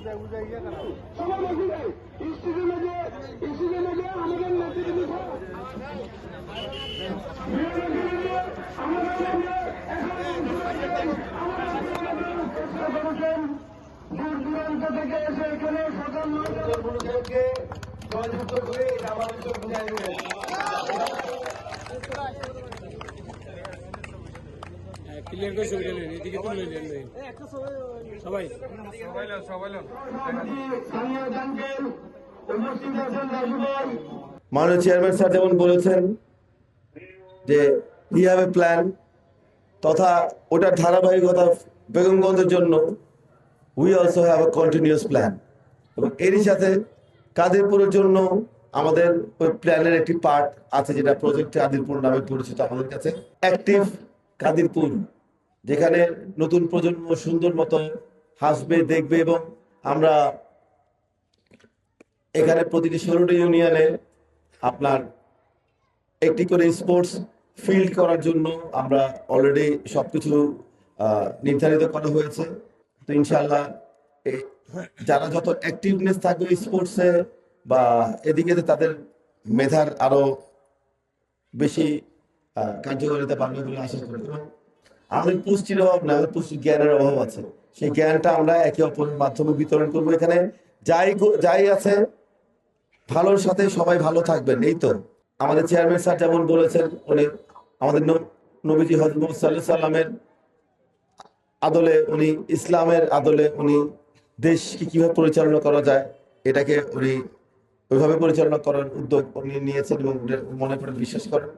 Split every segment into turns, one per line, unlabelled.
থেকে এসে এখানে সকল মানুষকে জয়যুক্ত করে আমাদের বুঝাই দেবেন। ক্লিয়ার করে ছবিটা নেন, এদিকে তুলে নেন সবাই
মাননীয় চেয়ারম্যান স্যার যেমন বলেছেন যে হি হ্যাভ এ প্ল্যান, তথা ওটার ধারাবাহিকতা বেগমগঞ্জের জন্য we also have a continuous plan. এবং এরই সাথে কাদিরপুরের জন্য আমাদের ওই প্ল্যানের একটি পার্ট আছে, যেটা প্রজেক্ট কাদিরপুর নামে পরিচিত আমাদের কাছে। অ্যাক্টিভ কাদিরপুর, যেখানে নতুন প্রজন্ম সুন্দর মতো হাসবে, দেখবে। এবং আমরা এখানে প্রতিটি 16টি ইউনিয়নে আপনার একটি করে স্পোর্টস ফিল্ড করার জন্য আমরা অলরেডি সবকিছু নির্ধারিত করা হয়েছে। তো ইনশাআল্লাহ যারা যত অ্যাক্টিভনেস থাকবে স্পোর্টসে বা এদিকে, তাদের মেধার আরো বেশি কার্যকারিতা পাবে বলে আশা করি। এবং আমাদের পুষ্টির অভাব না, আমাদের পুষ্টির জ্ঞানের অভাব আছে। সেই জ্ঞানটা আমরা একে অপরের মাধ্যমে বিতরণ করবো। এখানে যাই আছে ভালোর সাথে সবাই ভালো থাকবেন, এই তো। আমাদের চেয়ারম্যান স্যার যেমন বলেছেন, উনি আমাদের নবীজি হযরত মুহাম্মদ সাল্লাল্লাহু আলাইহি সাল্লামের আদলে, উনি ইসলামের আদলে উনি দেশকে কিভাবে পরিচালনা করা যায় এটাকে উনি ওইভাবে পরিচালনা করার উদ্যোগ উনি নিয়েছেন এবং মনে করে বিশ্বাস করেন।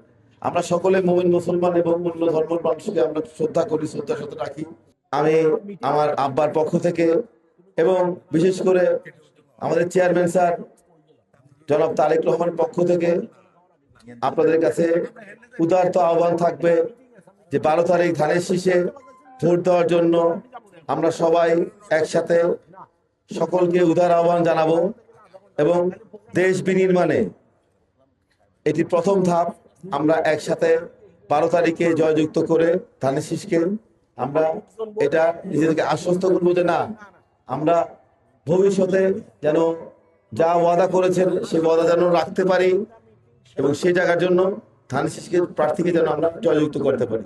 আমরা সকলে মুমিন মুসলমান এবং অন্য ধর্মের মানুষকে আমরা শ্রদ্ধা করি, শ্রদ্ধার সাথে রাখি। আমি আমার আব্বার পক্ষ থেকে এবং বিশেষ করে আমাদের চেয়ারম্যান স্যার জনাব তারেক রহমানের পক্ষ থেকে আপনাদের কাছে উদারত আহ্বান থাকবে যে 12 তারিখ ধানের শীষে ভোট দেওয়ার জন্য আমরা সবাই একসাথে সকলকে উদার আহ্বান জানাবো। এবং দেশ বিনির্মাণে এটি প্রথম ধাপ। আমরা একসাথে 12 তারিখে জয়যুক্ত করে ধানের শীষকে আমরা এটা নিজেদেরকে আশ্বস্ত করবো যে না, আমরা ভবিষ্যতে যেন যা ওয়াদা করেছেন সেই ওয়াদা যেন রাখতে পারি এবং সেই জায়গার জন্য ধানের শীষকে প্রার্থীকে যেন আমরা জয়যুক্ত করতে পারি।